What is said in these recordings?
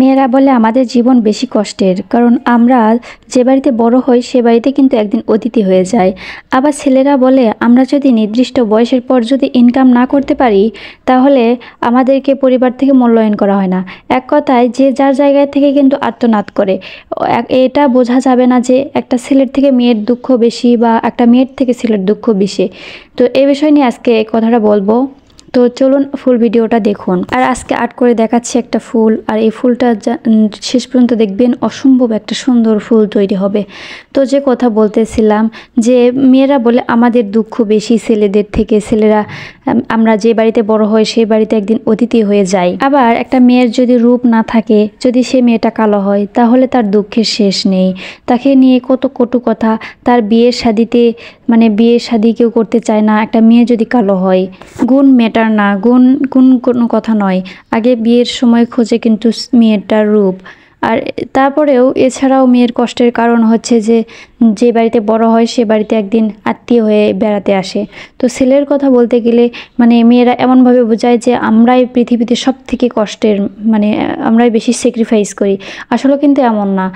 মেয়েরা বলে আমাদের জীবন বেশি কষ্টের, কারণ আমরা যে বাড়িতে বড় হই সে বাড়িতে কিন্তু একদিন অতিথি হয়ে যায়। আবার ছেলেরা বলে আমরা যদি নির্দিষ্ট বয়সের পর যদি ইনকাম না করতে পারি তাহলে আমাদেরকে পরিবার থেকে মূল্যায়ন করা হয় না। এক কথায় যে যার জায়গায় থেকে কিন্তু আর্তনাদ করে। এটা বোঝা যাবে না যে একটা ছেলের থেকে মেয়ের দুঃখ বেশি বা একটা মেয়ের থেকে ছেলের দুঃখ বেশি। তো এই বিষয় নিয়ে আজকে কথাটা বলবো। তো চলুন ফুল ভিডিওটা দেখুন। আর আজকে আর্ট করে দেখাচ্ছি একটা ফুল, আর এই ফুলটা শেষ পর্যন্ত দেখবেন, অসম্ভব একটা সুন্দর ফুল তৈরি হবে। তো যে কথা বলতেছিলাম যে মেয়েরা বলে আমাদের দুঃখ বেশি ছেলেদের থেকে। ছেলেরা আমরা যে বাড়িতে বড় হই সেই বাড়িতে একদিন অতিথি হয়ে যাই। আবার একটা মেয়ের যদি রূপ না থাকে, যদি সে মেয়েটা কালো হয়, তাহলে তার দুঃখের শেষ নেই। তাকে নিয়ে কত কটু কথা, তার বিয়ের শাদিতে বিয়ে শাদি কেউ করতে চায় না একটা মেয়ে যদি কালো হয়। গুণ ম্যাটার না, গুণ কোনো কথা নয়, আগে বিয়ের সময় খোঁজে কিন্তু মেয়েটার রূপ। আর তারপরেও এছাড়াও মেয়ের কষ্টের কারণ হচ্ছে যে বাড়িতে বড় হয় সে বাড়িতে একদিন আত্মীয় হয়ে বেড়াতে আসে। তো ছেলের কথা বলতে গেলে মেয়েরা এমনভাবে বোঝায় যে আমরাই পৃথিবীতে সব থেকে কষ্টের, আমরাই বেশি স্যাক্রিফাইস করি। আসলে কিন্তু এমন না।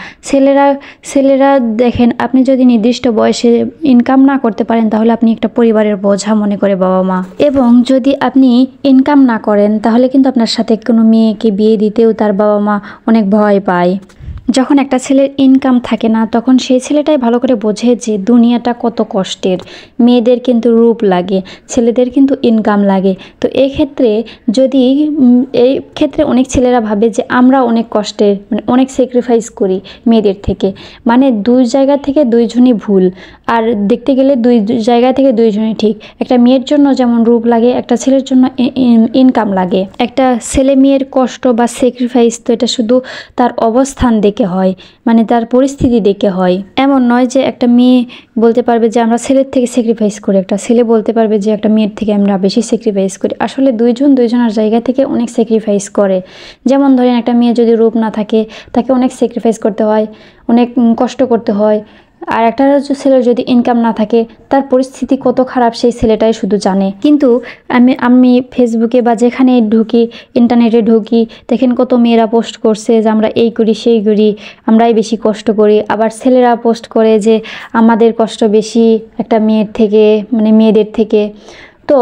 ছেলেরা দেখেন, আপনি যদি নির্দিষ্ট বয়সে ইনকাম না করতে পারেন তাহলে আপনি একটা পরিবারের বোঝা মনে করে বাবা মা। এবং যদি আপনি ইনকাম না করেন তাহলে কিন্তু আপনার সাথে কোনো মেয়েকে বিয়ে দিতেও তার বাবা মা অনেক ভয় পায়। যখন একটা ছেলের ইনকাম থাকে না তখন সেই ছেলেটাই ভালো করে বোঝে যে দুনিয়াটা কত কষ্টের। মেয়েদের কিন্তু রূপ লাগে, ছেলেদের কিন্তু ইনকাম লাগে। তো এই ক্ষেত্রে অনেক ছেলেরা ভাবে যে আমরা অনেক কষ্টের, অনেক স্যাক্রিফাইস করি মেয়েদের থেকে। দুই জায়গা থেকে দুইজনই ভুল, আর দেখতে গেলে দুই জায়গা থেকে দুইজনই ঠিক। একটা মেয়ের জন্য যেমন রূপ লাগে, একটা ছেলের জন্য ইনকাম লাগে। একটা ছেলে মেয়ের কষ্ট বা স্যাক্রিফাইস তো এটা শুধু তার অবস্থান দেখে হয়, তার পরিস্থিতি দেখে হয়। এমন নয় যে একটা মেয়ে বলতে পারবে যে আমরা ছেলের থেকে স্যাক্রিফাইস করি, একটা ছেলে বলতে পারবে যে একটা মেয়ের থেকে আমরা বেশি স্যাক্রিফাইস করি। আসলে দুইজনের জায়গা থেকে অনেক স্যাক্রিফাইস করে। যেমন ধরেন একটা মেয়ে যদি রূপ না থাকে তাকে অনেক স্যাক্রিফাইস করতে হয়, অনেক কষ্ট করতে হয়। আর একটা ছেলের যদি ইনকাম না থাকে তার পরিস্থিতি কত খারাপ সেই ছেলেটাই শুধু জানে। কিন্তু আমি ফেসবুকে বা যেখানে ঢুকি, ইন্টারনেটে ঢুকি, দেখেন কত মেয়েরা পোস্ট করছে যে আমরা এই করি সেই করি, আমরাই বেশি কষ্ট করি। আবার ছেলেরা পোস্ট করে যে আমাদের কষ্ট বেশি একটা মেয়েদের থেকে। তো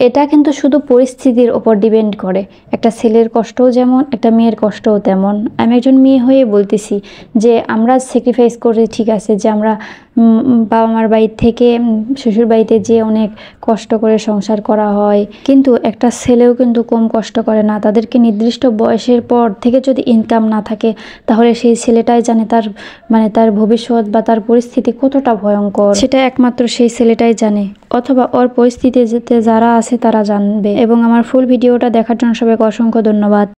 এটা কিন্তু শুধু পরিস্থিতির ওপর ডিপেন্ড করে। একটা ছেলের কষ্টও যেমন, একটা মেয়ের কষ্টও তেমন। আমি একজন মেয়ে হয়ে বলতেছি যে আমরা স্যাক্রিফাইস করে, ঠিক আছে, যে আমরা বাবা মার বাড়ি থেকে শ্বশুর বাড়িতে যে অনেক কষ্ট করে সংসার করা হয়, কিন্তু একটা ছেলেও কিন্তু কম কষ্ট করে না। তাদেরকে নির্দিষ্ট বয়সের পর থেকে যদি ইনকাম না থাকে তাহলে সেই ছেলেটাই জানে তার ভবিষ্যৎ বা তার পরিস্থিতি কতটা ভয়ঙ্কর, সেটা একমাত্র সেই ছেলেটাই জানে, অথবা ওর পরিস্থিতিতে যারা আছে তারা জানবে। এবং আমার ফুল ভিডিওটা দেখার জন্য সবাইকে অসংখ্য ধন্যবাদ।